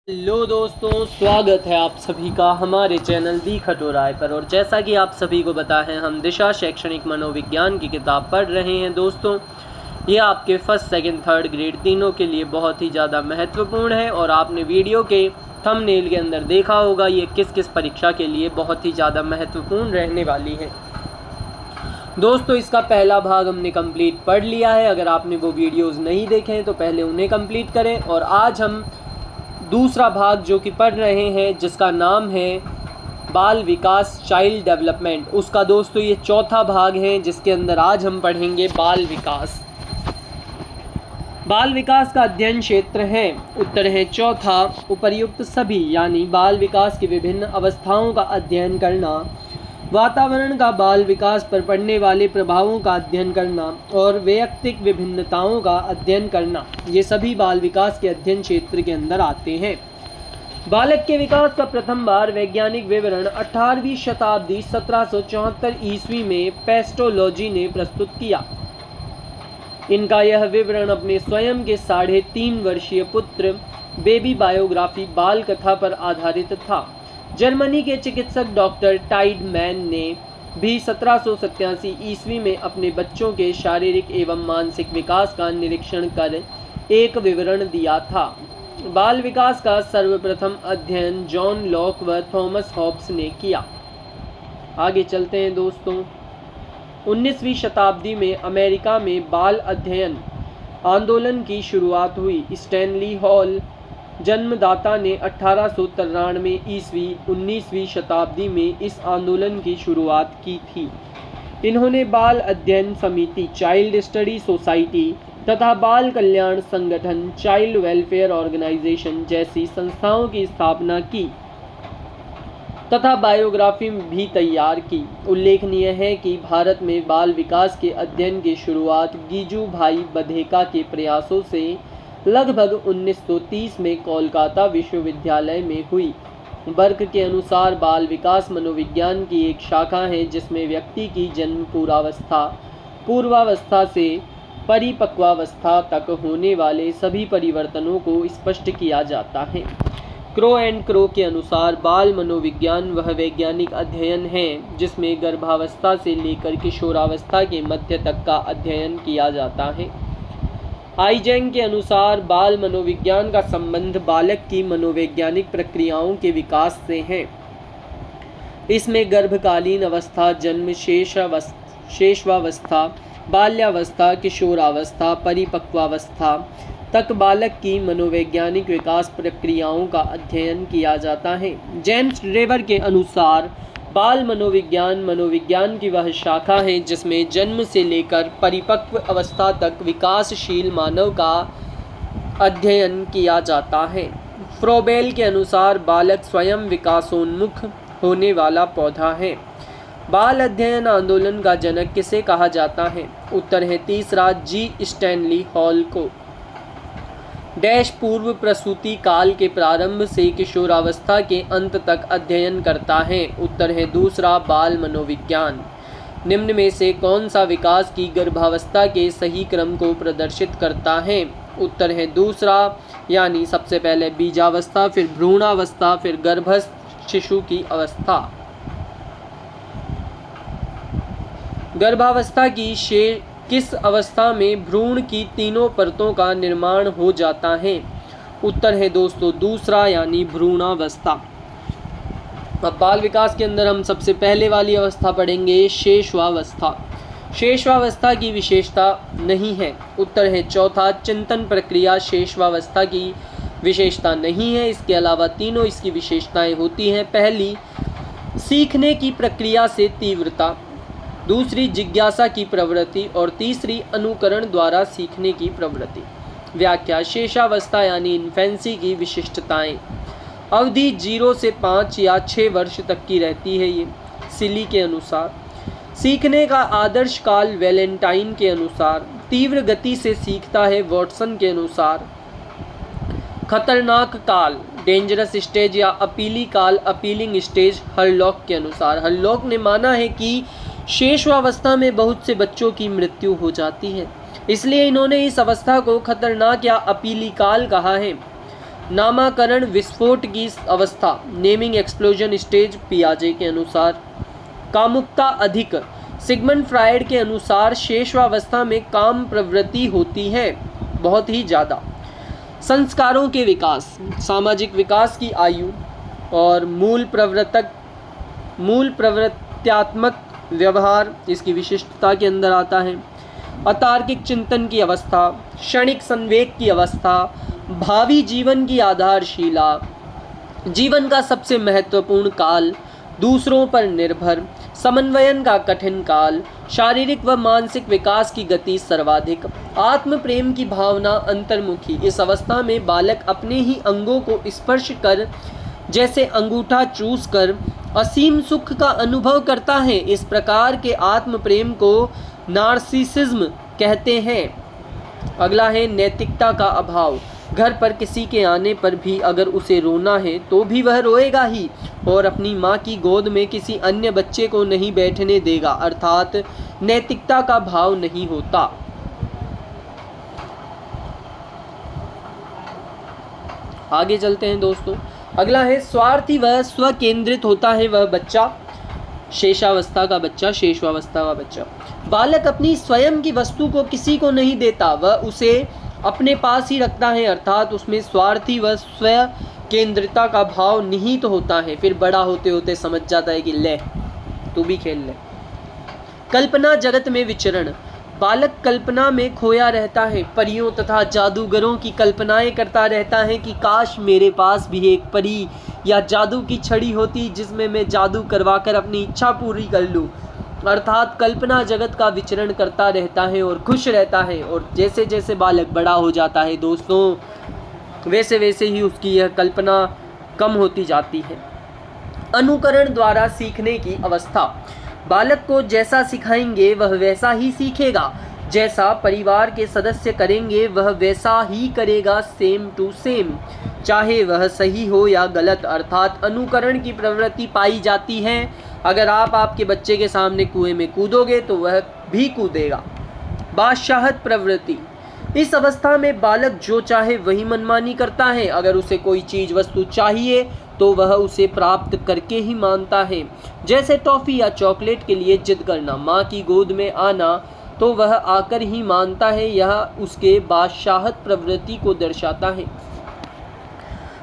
Hello दोस्तों, स्वागत है आप सभी का हमारे चैनल दी खटोराय पर। और जैसा कि आप सभी को पता है, हम दिशा शैक्षणिक मनोविज्ञान की किताब पढ़ रहे हैं। दोस्तों, ये आपके फर्स्ट सेकंड थर्ड ग्रेड तीनों के लिए बहुत ही ज़्यादा महत्वपूर्ण है। और आपने वीडियो के थंबनेल के अंदर देखा होगा ये किस किस परीक्षा के लिए बहुत ही ज़्यादा महत्वपूर्ण रहने वाली है। दोस्तों, इसका पहला भाग हमने कंप्लीट पढ़ लिया है। अगर आपने वो वीडियोज़ नहीं देखे हैं तो पहले उन्हें कंप्लीट करें। और आज हम दूसरा भाग जो कि पढ़ रहे हैं, जिसका नाम है बाल विकास चाइल्ड डेवलपमेंट, उसका दोस्तों ये चौथा भाग है, जिसके अंदर आज हम पढ़ेंगे बाल विकास। बाल विकास का अध्ययन क्षेत्र है, उत्तर है चौथा, उपर्युक्त सभी यानी बाल विकास की विभिन्न अवस्थाओं का अध्ययन करना, वातावरण का बाल विकास पर पड़ने वाले प्रभावों का अध्ययन करना और वैयक्तिक विभिन्नताओं का अध्ययन करना, ये सभी बाल विकास के अध्ययन क्षेत्र के अंदर आते हैं। बालक के विकास का प्रथम बार वैज्ञानिक विवरण 18वीं शताब्दी 1774 ईस्वी में पेस्टोलॉजी ने प्रस्तुत किया। इनका यह विवरण अपने स्वयं के 3.5 वर्षीय पुत्र बेबी बायोग्राफी बाल कथा पर आधारित था। जर्मनी के चिकित्सक डॉक्टर टाइडमैन ने भी 1787 ईस्वी में अपने बच्चों के शारीरिक एवं मानसिक विकास का निरीक्षण कर एक विवरण दिया था। बाल विकास का सर्वप्रथम अध्ययन जॉन लॉक व थॉमस हॉब्स ने किया। आगे चलते हैं दोस्तों। 19वीं शताब्दी में अमेरिका में बाल अध्ययन आंदोलन की शुरुआत हुई। स्टैनली हॉल जन्मदाता ने 1893 ईस्वी 19वीं शताब्दी में इस आंदोलन की शुरुआत की थी। इन्होंने बाल अध्ययन समिति, चाइल्ड स्टडी सोसाइटी तथा बाल कल्याण संगठन, चाइल्ड वेलफेयर ऑर्गेनाइजेशन जैसी संस्थाओं की स्थापना की तथा बायोग्राफी भी तैयार की। उल्लेखनीय है कि भारत में बाल विकास के अध्ययन की शुरुआत गीजू भाई बधेका के प्रयासों से लगभग 1930 में कोलकाता विश्वविद्यालय में हुई। बर्क के अनुसार बाल विकास मनोविज्ञान की एक शाखा है, जिसमें व्यक्ति की जन्म पूर्वावस्था से परिपक्वावस्था तक होने वाले सभी परिवर्तनों को स्पष्ट किया जाता है। क्रो एंड क्रो के अनुसार बाल मनोविज्ञान वह वैज्ञानिक अध्ययन है जिसमें गर्भावस्था से लेकर किशोरावस्था के मध्य तक का अध्ययन किया जाता है। आइजेंग के अनुसार बाल मनोविज्ञान का संबंध बालक की मनोवैज्ञानिक प्रक्रियाओं के विकास से है। इसमें गर्भकालीन अवस्था, जन्म, शेषवावस्था, बाल्यावस्था, किशोरावस्था, परिपक्वावस्था तक बालक की मनोवैज्ञानिक विकास प्रक्रियाओं का अध्ययन किया जाता है। जेम्स ड्रेवर के अनुसार बाल मनोविज्ञान मनोविज्ञान की वह शाखा है जिसमें जन्म से लेकर परिपक्व अवस्था तक विकासशील मानव का अध्ययन किया जाता है। फ्रोबेल के अनुसार बालक स्वयं विकासोन्मुख होने वाला पौधा है। बाल अध्ययन आंदोलन का जनक किसे कहा जाता है? उत्तर है तीसरा, जी स्टैनली हॉल को। डैश पूर्व प्रसूति काल के प्रारंभ से किशोरावस्था के अंत तक अध्ययन करता है। उत्तर है दूसरा, बाल मनोविज्ञान। निम्न में से कौन सा विकास की गर्भावस्था के सही क्रम को प्रदर्शित करता है? उत्तर है दूसरा, यानी सबसे पहले बीजावस्था, फिर भ्रूणावस्था, फिर गर्भस्थ शिशु की अवस्था। गर्भावस्था की किस अवस्था में भ्रूण की तीनों परतों का निर्माण हो जाता है? उत्तर है दोस्तों दूसरा, यानी भ्रूणावस्था। अब बाल विकास के अंदर हम सबसे पहले वाली अवस्था पढ़ेंगे, शेषवावस्था। शेषवावस्था की विशेषता नहीं है। उत्तर है चौथा, चिंतन प्रक्रिया शेषवावस्था की विशेषता नहीं है। इसके अलावा तीनों इसकी विशेषताएं होती हैं। पहली, सीखने की प्रक्रिया से तीव्रता, दूसरी जिज्ञासा की प्रवृत्ति और तीसरी अनुकरण द्वारा सीखने की प्रवृत्ति। व्याख्या, शेषावस्था यानी इन्फेंसी की विशिष्टताएं। अवधि 0 से 5 या 6 वर्ष तक की रहती है ये, सिली के अनुसार। सीखने का आदर्श काल वैलेंटाइन के अनुसार। तीव्र गति से सीखता है वॉटसन के अनुसार। खतरनाक काल, डेंजरस स्टेज या अपीली काल, अपीलिंग स्टेज, हरलॉक के अनुसार। हरलॉक ने माना है कि शेषवावस्था में बहुत से बच्चों की मृत्यु हो जाती है, इसलिए इन्होंने इस अवस्था को खतरनाक या अपीली काल कहा है। नामकरण विस्फोट की अवस्था, नेमिंग एक्सप्लोजन स्टेज पियाजे के अनुसार। कामुकता अधिक, सिगमंड फ्रायड के अनुसार शेषवावस्था में काम प्रवृत्ति होती है बहुत ही ज़्यादा। संस्कारों के विकास, सामाजिक विकास की आयु और मूल प्रवृत्त्यात्मक व्यवहार इसकी विशिष्टता के अंदर आता है। अतार्किक चिंतन की अवस्था, क्षणिक संवेग की अवस्था, भावी जीवन की आधारशिला, जीवन का सबसे महत्वपूर्ण काल, दूसरों पर निर्भर, समन्वयन का कठिन काल, शारीरिक व मानसिक विकास की गति सर्वाधिक, आत्म प्रेम की भावना अंतर्मुखी। इस अवस्था में बालक अपने ही अंगों को स्पर्श कर जैसे अंगूठा चूस कर असीम सुख का अनुभव करता है। इस प्रकार के आत्म प्रेम को नार्सिसिज्म कहते हैं। अगला है नैतिकता का अभाव, घर पर किसी के आने पर भी अगर उसे रोना है तो भी वह रोएगा ही और अपनी माँ की गोद में किसी अन्य बच्चे को नहीं बैठने देगा, अर्थात नैतिकता का भाव नहीं होता। आगे चलते हैं दोस्तों। अगला है स्वार्थी व स्वकेंद्रित होता है वह बच्चा, शेषावस्था का बच्चा, शेषवावस्था का बच्चा। बालक अपनी स्वयं की वस्तु को किसी को नहीं देता, वह उसे अपने पास ही रखता है, अर्थात उसमें स्वार्थी व स्वयं केंद्रिता का भाव निहित होता है। फिर बड़ा होते होते समझ जाता है कि ले तू भी खेल ले। कल्पना जगत में विचरण, बालक कल्पना में खोया रहता है, परियों तथा जादूगरों की कल्पनाएं करता रहता है कि काश मेरे पास भी एक परी या जादू की छड़ी होती जिसमें मैं जादू करवाकर अपनी इच्छा पूरी कर लूँ, अर्थात कल्पना जगत का विचरण करता रहता है और खुश रहता है। और जैसे जैसे बालक बड़ा हो जाता है दोस्तों, वैसे वैसे ही उसकी यह कल्पना कम होती जाती है। अनुकरण द्वारा सीखने की अवस्था, बालक को जैसा सिखाएंगे वह वैसा ही सीखेगा, जैसा परिवार के सदस्य करेंगे वह वैसा ही करेगा, सेम टू सेम, चाहे वह सही हो या गलत, अर्थात अनुकरण की प्रवृत्ति पाई जाती है। अगर आप आपके बच्चे के सामने कुएं में कूदोगे तो वह भी कूदेगा। बादशाहत प्रवृत्ति, इस अवस्था में बालक जो चाहे वही मनमानी करता है। अगर उसे कोई चीज़ वस्तु चाहिए तो वह उसे प्राप्त करके ही मानता है, जैसे टॉफ़ी या चॉकलेट के लिए जिद करना, माँ की गोद में आना तो वह आकर ही मानता है। यह उसके बादशाहत प्रवृत्ति को दर्शाता है।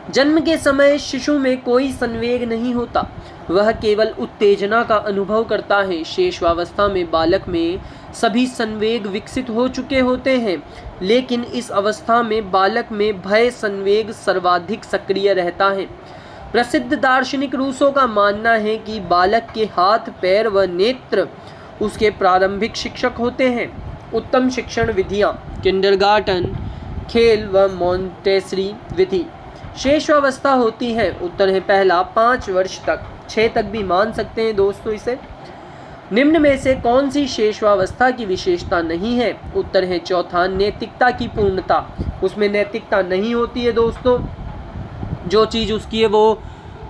जन्म के समय शिशु में कोई संवेग नहीं होता, वह केवल उत्तेजना का अनुभव करता है। शेषवावस्था में बालक में सभी संवेग विकसित हो चुके होते हैं, लेकिन इस अवस्था में बालक में भय संवेग सर्वाधिक सक्रिय रहता है। प्रसिद्ध दार्शनिक रूसों का मानना है कि बालक के हाथ, पैर व नेत्र उसके प्रारंभिक शिक्षक होते हैं। उत्तम शिक्षण विधियाँ, किंडरगार्टन, खेल व मॉन्टेसरी विधि। शेषवावस्था होती है, उत्तर है पहला 5 वर्ष तक, 6 तक भी मान सकते हैं दोस्तों इसे। निम्न में से कौन सी शेषवावस्था की विशेषता नहीं है? उत्तर है चौथा नैतिकता की पूर्णता, उसमें नैतिकता नहीं होती है दोस्तों। जो चीज़ उसकी है वो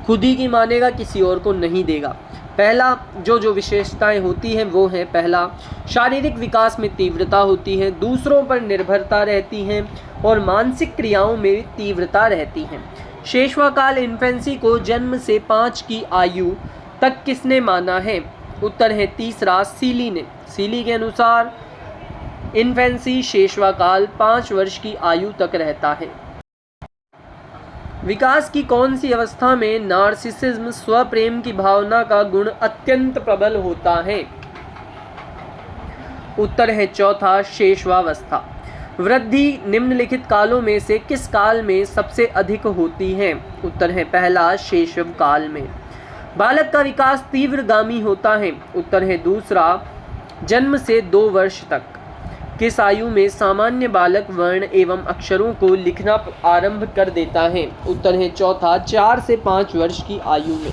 खुद ही की मानेगा, किसी और को नहीं देगा। पहला जो विशेषताएं होती हैं वो है, पहला शारीरिक विकास में तीव्रता होती है, दूसरों पर निर्भरता रहती है और मानसिक क्रियाओं में तीव्रता रहती है। शेषवाकाल इन्फेंसी को जन्म से 5 की आयु तक किसने माना है? उत्तर है तीसरा सीली ने। सीली के अनुसार इन्फेंसी शेषवाकाल 5 वर्ष की आयु तक रहता है। विकास की कौन सी अवस्था में नार्सिसिज्म स्वप्रेम की भावना का गुण अत्यंत प्रबल होता है? उत्तर है चौथा शेषवावस्था। वृद्धि निम्नलिखित कालों में से किस काल में सबसे अधिक होती है? उत्तर है पहला शैशव काल में। बालक का विकास तीव्रगामी होता है। उत्तर है दूसरा जन्म से 2 वर्ष तक। किस आयु में सामान्य बालक वर्ण एवं अक्षरों को लिखना आरंभ कर देता है? उत्तर है चौथा 4 से 5 वर्ष की आयु में।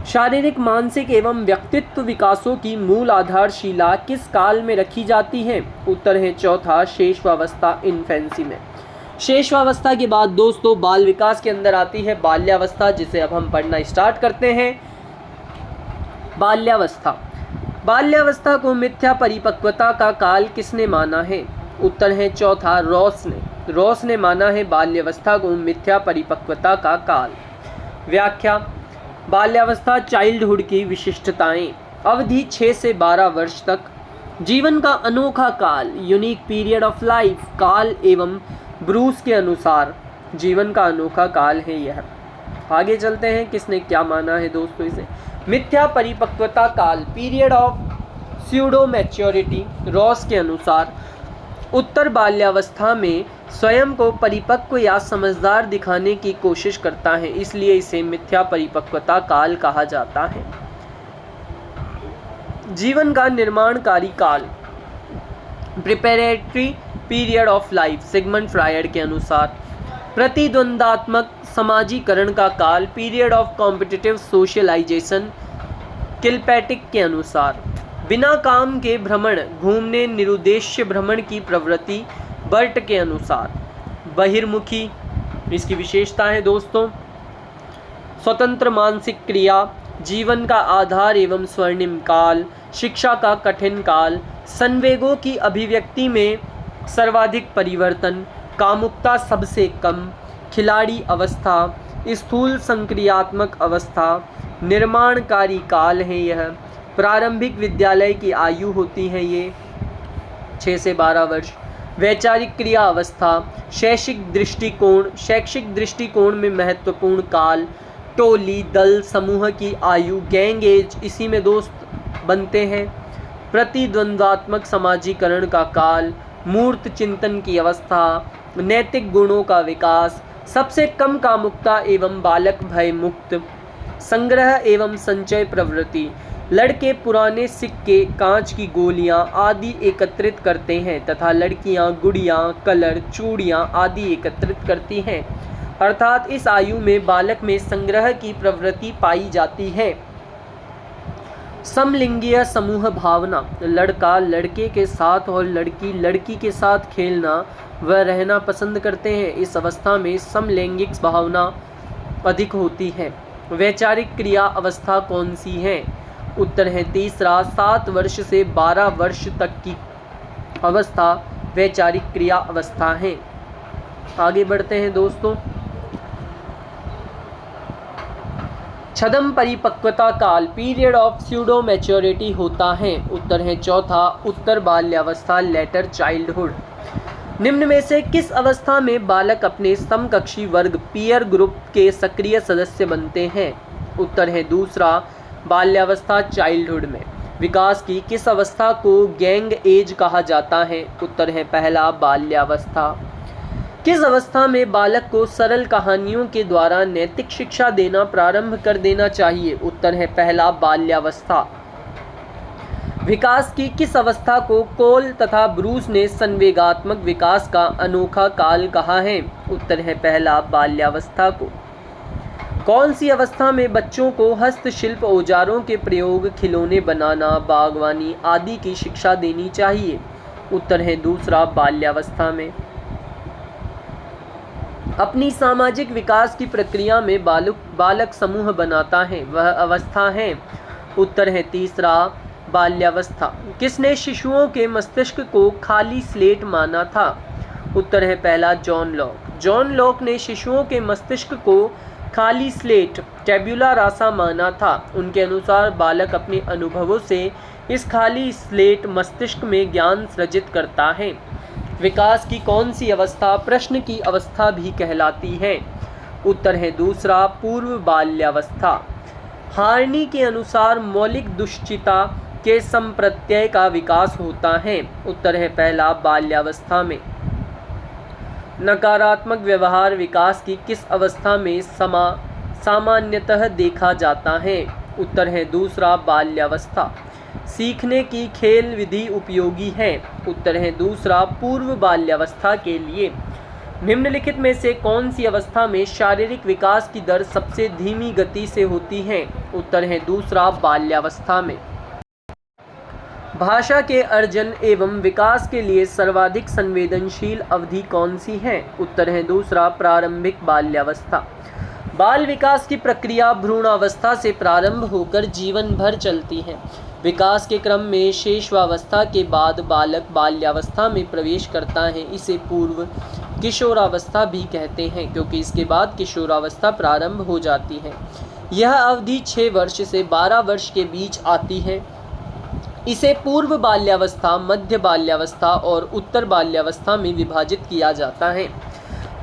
शारीरिक, मानसिक एवं व्यक्तित्व विकासों की मूल आधारशिला किस काल में रखी जाती है? उत्तर है चौथा शेषवावस्था इन्फेंसी में। शेषवावस्था के बाद दोस्तों बाल विकास के अंदर आती है बाल्यावस्था, जिसे अब हम पढ़ना स्टार्ट करते हैं। बाल्यावस्था। बाल्यावस्था को मिथ्या परिपक्वता का काल किसने माना है? उत्तर है चौथा रॉस ने। रॉस ने माना है बाल्यावस्था को मिथ्या परिपक्वता का काल। व्याख्या। बाल्यावस्था चाइल्डहुड की विशिष्टताएं। अवधि 6 से 12 वर्ष तक, जीवन का अनोखा काल, यूनिक पीरियड ऑफ लाइफ। काल एवं ब्रूस के अनुसार जीवन का अनोखा काल है यह। आगे चलते हैं, किसने क्या माना है दोस्तों इसे। मिथ्या परिपक्वता काल, period of pseudo maturity. Ross के अनुसार उत्तर बाल्यावस्था में स्वयं को परिपक्व या समझदार दिखाने की कोशिश करता है, इसलिए इसे मिथ्या परिपक्वता काल कहा जाता है। जीवन का निर्माणकारी काल, preparatory period of life. Sigmund Freud के अनुसार प्रतिद्वंदात्मक समाजीकरण का काल, period of competitive socialisation. Kilpatrick के अनुसार बिना काम के भ्रमण, घूमने, निरुद्देश्य भ्रमण की प्रवृत्ति। बर्ट के अनुसार बहिर्मुखी। इसकी विशेषता है दोस्तों, स्वतंत्र मानसिक क्रिया, जीवन का आधार एवं स्वर्णिम काल, शिक्षा का कठिन काल, संवेगों की अभिव्यक्ति में सर्वाधिक परिवर्तन, कामुकता सबसे कम, खिलाड़ी अवस्था, स्थूल संक्रियात्मक अवस्था, निर्माणकारी काल है यह। प्रारंभिक विद्यालय की आयु होती है ये 6 से 12 वर्ष। वैचारिक क्रिया अवस्था, शैक्षिक दृष्टिकोण में महत्वपूर्ण काल, टोली दल समूह की आयु, गैंग एज इसी में दोस्त बनते हैं। प्रतिद्वंद्वात्मक समाजीकरण का काल, मूर्त चिंतन की अवस्था, नैतिक गुणों का विकास, सबसे कम कामुकता एवं बालक भय मुक्त, संग्रह एवं संचय प्रवृत्ति। लड़के पुराने सिक्के, कांच की गोलियां आदि एकत्रित करते हैं तथा लड़कियां गुड़ियां, कलर, चूड़ियां आदि एकत्रित करती हैं, अर्थात इस आयु में बालक में संग्रह की प्रवृत्ति पाई जाती है। समलिंगीय समूह भावना, लड़का लड़के के साथ और लड़की लड़की के साथ खेलना व रहना पसंद करते हैं। इस अवस्था में समलैंगिक भावना अधिक होती है। वैचारिक क्रिया अवस्था कौन सी है? उत्तर है तीसरा, 7 वर्ष से 12 वर्ष तक की अवस्था वैचारिक क्रिया अवस्था है। आगे बढ़ते हैं दोस्तों। छद्म परिपक्वता काल, पीरियड ऑफ स्यूडो मैच्योरिटी होता है। उत्तर है चौथा, उत्तर बाल्यावस्था, लेटर चाइल्डहुड। निम्न में से किस अवस्था में बालक अपने समकक्षी वर्ग पीयर ग्रुप के सक्रिय सदस्य बनते हैं? उत्तर है दूसरा, बाल्यावस्था चाइल्डहुड में। विकास की किस अवस्था को गैंग एज कहा जाता है? उत्तर है पहला, बाल्यावस्था। किस अवस्था में बालक को सरल कहानियों के द्वारा नैतिक शिक्षा देना प्रारंभ कर देना चाहिए? उत्तर है पहला, बाल्यावस्था। विकास की किस अवस्था को कोल तथा ब्रूस ने संवेगात्मक विकास का अनोखा काल कहा है? उत्तर है पहला, बाल्यावस्था को। कौन सी अवस्था में बच्चों को हस्तशिल्प औजारों के प्रयोग, खिलौने बनाना, बागवानी आदि की शिक्षा देनी चाहिए? उत्तर है दूसरा, बाल्यावस्था में। अपनी सामाजिक विकास की प्रक्रिया में बालक समूह बनाता है, वह अवस्था है? उत्तर है तीसरा, बाल्यावस्था। किसने शिशुओं के मस्तिष्क को खाली स्लेट माना था? उत्तर है पहला, जॉन लॉक। जॉन लॉक ने शिशुओं के मस्तिष्क को खाली स्लेट, टेब्यूला रासा माना था। उनके अनुसार बालक अपने अनुभवों से इस खाली स्लेट मस्तिष्क में ज्ञान सृजित करता है। विकास की कौन सी अवस्था प्रश्न की अवस्था भी कहलाती है? उत्तर है दूसरा, पूर्व बाल्यावस्था। हार्नी के अनुसार मौलिक दुश्चिता के संप्रत्यय का विकास होता है। उत्तर है पहला, बाल्यावस्था में। नकारात्मक व्यवहार विकास की किस अवस्था में सामान्यतः देखा जाता है? उत्तर है दूसरा, बाल्यावस्था। सीखने की खेल विधि उपयोगी है? उत्तर है दूसरा, पूर्व बाल्यावस्था के लिए। निम्नलिखित में से कौन सी अवस्था में शारीरिक विकास की दर सबसे धीमी गति से होती है? उत्तर है दूसरा, बाल्यावस्था में। भाषा के अर्जन एवं विकास के लिए सर्वाधिक संवेदनशील अवधि कौन सी है? उत्तर है दूसरा, प्रारंभिक बाल्यावस्था। बाल विकास की प्रक्रिया भ्रूणावस्था से प्रारंभ होकर जीवन भर चलती है। विकास के क्रम में शेषवावस्था के बाद बालक बाल्यावस्था में प्रवेश करता है, इसे पूर्व किशोरावस्था भी कहते हैं, क्योंकि इसके बाद किशोरावस्था प्रारंभ हो जाती है। यह अवधि 6 वर्ष से 12 वर्ष के बीच आती है। इसे पूर्व बाल्यावस्था, मध्य बाल्यावस्था और उत्तर बाल्यावस्था में विभाजित किया जाता है।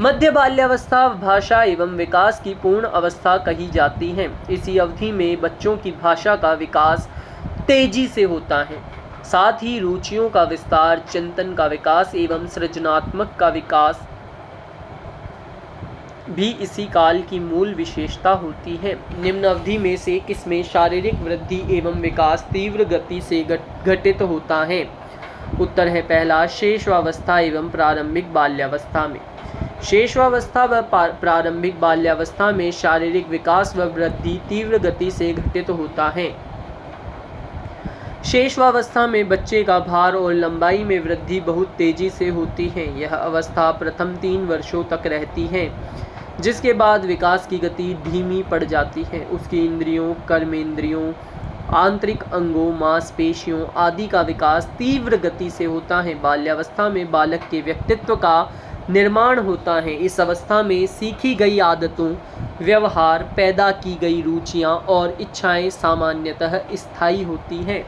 मध्य बाल्यावस्था भाषा एवं विकास की पूर्ण अवस्था कही जाती है। इसी अवधि में बच्चों की भाषा का विकास तेजी से होता है, साथ ही रुचियों का विस्तार, चिंतन का विकास एवं सृजनात्मक का विकास भी इसी काल की मूल विशेषता होती है। निम्न अवधि में से किसमें शारीरिक वृद्धि एवं विकास तीव्र गति से घटित होता है? उत्तर है पहला, शेषवावस्था एवं प्रारंभिक बाल्यावस्था में। शेषवावस्था व प्रारंभिक बाल्यावस्था में शारीरिक विकास व वृद्धि तीव्र गति से घटित होता है। शेषवावस्था में बच्चे का भार और लंबाई में वृद्धि बहुत तेजी से होती है। यह अवस्था प्रथम 3 वर्षों तक रहती है, जिसके बाद विकास की गति धीमी पड़ जाती है। उसकी इंद्रियों, कर्मेंद्रियों, आंतरिक अंगों, मांसपेशियों आदि का विकास तीव्र गति से होता है। बाल्यावस्था में बालक के व्यक्तित्व का निर्माण होता है। इस अवस्था में सीखी गई आदतों, व्यवहार, पैदा की गई रुचियां और इच्छाएं सामान्यतः स्थायी होती हैं।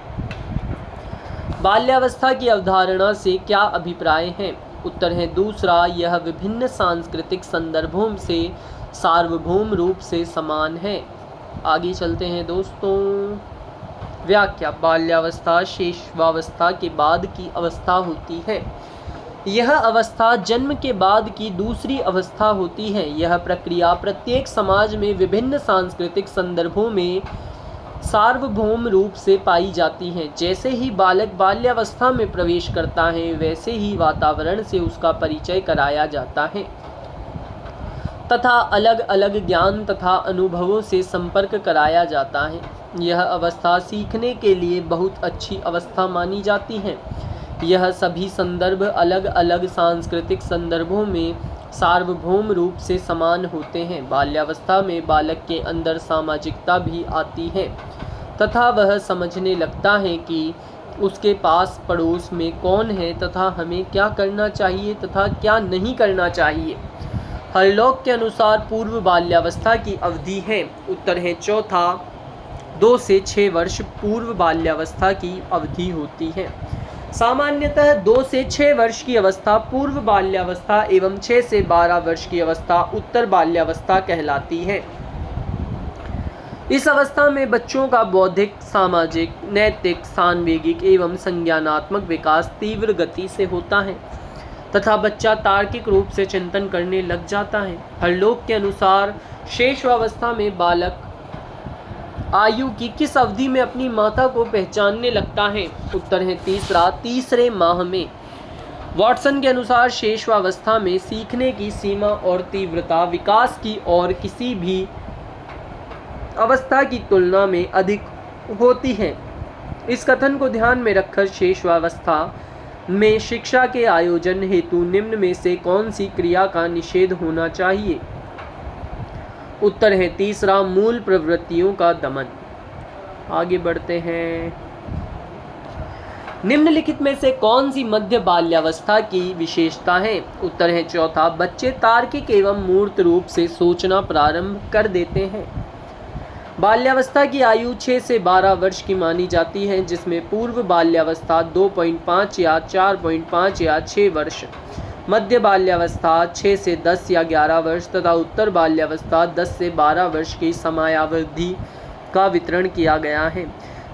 बाल्यावस्था की अवधारणा से क्या अभिप्राय है? उत्तर है दूसरा, यह विभिन्न सांस्कृतिक संदर्भों से सार्वभौम रूप से समान है। आगे चलते हैं दोस्तों। व्याख्या। बाल्यावस्था शेषवावस्था के बाद की अवस्था होती है। यह अवस्था जन्म के बाद की दूसरी अवस्था होती है। यह प्रक्रिया प्रत्येक समाज में विभिन्न सांस्कृतिक संदर्भों में सार्वभौम रूप से पाई जाती है। जैसे ही बालक बाल्यावस्था में प्रवेश करता है, वैसे ही वातावरण से उसका परिचय कराया जाता है तथा अलग अलग ज्ञान तथा अनुभवों से संपर्क कराया जाता है। यह अवस्था सीखने के लिए बहुत अच्छी अवस्था मानी जाती है। यह सभी संदर्भ अलग अलग सांस्कृतिक संदर्भों में सार्वभौम रूप से समान होते हैं। बाल्यावस्था में बालक के अंदर सामाजिकता भी आती है तथा वह समझने लगता है कि उसके पास पड़ोस में कौन है तथा हमें क्या करना चाहिए तथा क्या नहीं करना चाहिए। हरलॉक के अनुसार पूर्व बाल्यावस्था की अवधि है। उत्तर है चौथा, 2 से 6 वर्ष पूर्व बाल्यावस्था की अवधि होती है। सामान्यतः 2 से 6 वर्ष की अवस्था पूर्व बाल्यावस्था एवं 6 से 12 वर्ष की अवस्था उत्तर बाल्यावस्था कहलाती है। इस अवस्था में बच्चों का बौद्धिक, सामाजिक, नैतिक, सांवेगिक एवं संज्ञानात्मक विकास तीव्र गति से होता है तथा बच्चा तार्किक रूप से चिंतन करने लग जाता है। हरलॉक के अनुसार शेषवावस्था में बालक आयु की किस अवधि में अपनी माता को पहचानने लगता है? उत्तर है तीसरा, तीसरे माह में। वॉटसन के अनुसार शेषवावस्था में सीखने की सीमा और तीव्रता विकास की और किसी भी अवस्था की तुलना में अधिक होती है। इस कथन को ध्यान में रखकर शेषवावस्था में शिक्षा के आयोजन हेतु निम्न में से कौन सी क्रिया का निषेध होना चाहिए? उत्तर है तीसरा, मूल प्रवृत्तियों का दमन। आगे बढ़ते हैं। निम्नलिखित में से कौन सी मध्य बाल्यावस्था की विशेषता है? उत्तर है चौथा, बच्चे तार्किक एवं मूर्त रूप से सोचना प्रारंभ कर देते हैं। बाल्यावस्था की आयु 6 से 12 वर्ष की मानी जाती है, जिसमें पूर्व बाल्यावस्था 2.5 या 4.5 या 6 वर्ष, मध्य बाल्यावस्था 6 से 10 या 11 वर्ष तथा उत्तर बाल्यावस्था 10 से 12 वर्ष की समयावधि का वितरण किया गया है।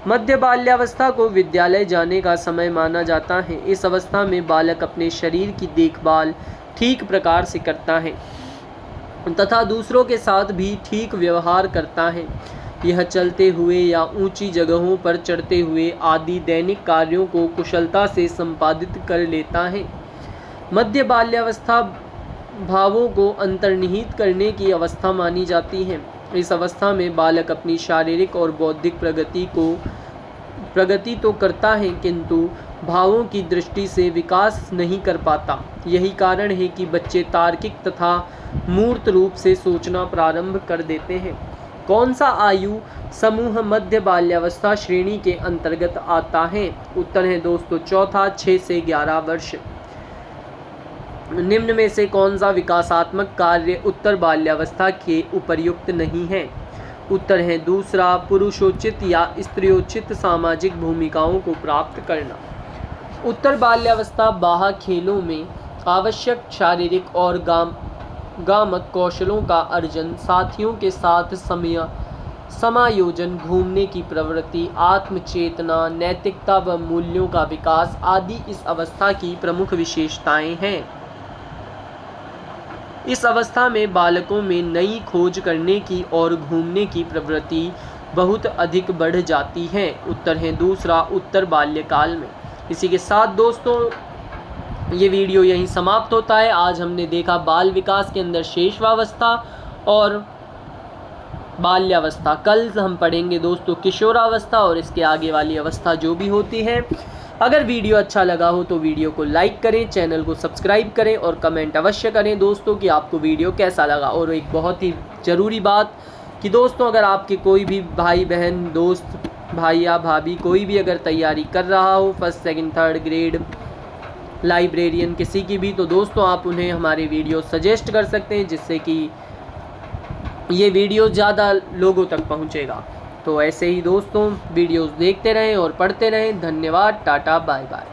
मध्य बाल्यावस्था को विद्यालय जाने का समय माना जाता है। इस अवस्था में बालक अपने शरीर की देखभाल ठीक प्रकार से करता है तथा दूसरों के साथ भी ठीक व्यवहार करता है। यह चलते हुए या ऊंची जगहों पर चढ़ते हुए आदि दैनिक कार्यों को कुशलता से संपादित कर लेता है। मध्य बाल्यावस्था भावों को अंतर्निहित करने की अवस्था मानी जाती है। इस अवस्था में बालक अपनी शारीरिक और बौद्धिक प्रगति तो करता है, किंतु भावों की दृष्टि से विकास नहीं कर पाता। यही कारण है कि बच्चे तार्किक तथा मूर्त रूप से सोचना प्रारंभ कर देते हैं। कौन सा आयु समूह मध्य बाल्यावस्था श्रेणी के अंतर्गत आता है? उत्तर है दोस्तों चौथा, 6 से 11 वर्ष। निम्न में से कौन सा विकासात्मक कार्य उत्तर बाल्यावस्था के उपर्युक्त नहीं है? उत्तर है दूसरा, पुरुषोचित या स्त्रियोचित सामाजिक भूमिकाओं को प्राप्त करना। उत्तर बाल्यावस्था बाह्य खेलों में आवश्यक शारीरिक और गामक कौशलों का अर्जन, साथियों के साथ समायोजन, घूमने की प्रवृत्ति, आत्मचेतना, नैतिकता व मूल्यों का विकास आदि इस अवस्था की प्रमुख विशेषताएं हैं। इस अवस्था में बालकों में नई खोज करने की और घूमने की प्रवृत्ति बहुत अधिक बढ़ जाती है। उत्तर है दूसरा, उत्तर बाल्यकाल में। इसी के साथ दोस्तों ये वीडियो यहीं समाप्त होता है। आज हमने देखा बाल विकास के अंदर शैशवावस्था और बाल्यावस्था। कल हम पढ़ेंगे दोस्तों किशोरावस्था और इसके आगे वाली अवस्था जो भी होती है। अगर वीडियो अच्छा लगा हो तो वीडियो को लाइक करें, चैनल को सब्सक्राइब करें और कमेंट अवश्य करें दोस्तों कि आपको वीडियो कैसा लगा। और एक बहुत ही ज़रूरी बात कि दोस्तों अगर आपके कोई भी भाई बहन, दोस्त, भाई या भाभी कोई भी अगर तैयारी कर रहा हो, first second third grade, librarian किसी की भी, तो दोस्तों आप उन्हें हमारे वीडियो सजेस्ट कर सकते हैं जिससे कि ये वीडियो ज़्यादा लोगों तक पहुँचेगा। तो ऐसे ही दोस्तों वीडियोस देखते रहें और पढ़ते रहें। धन्यवाद, टाटा, बाय बाय।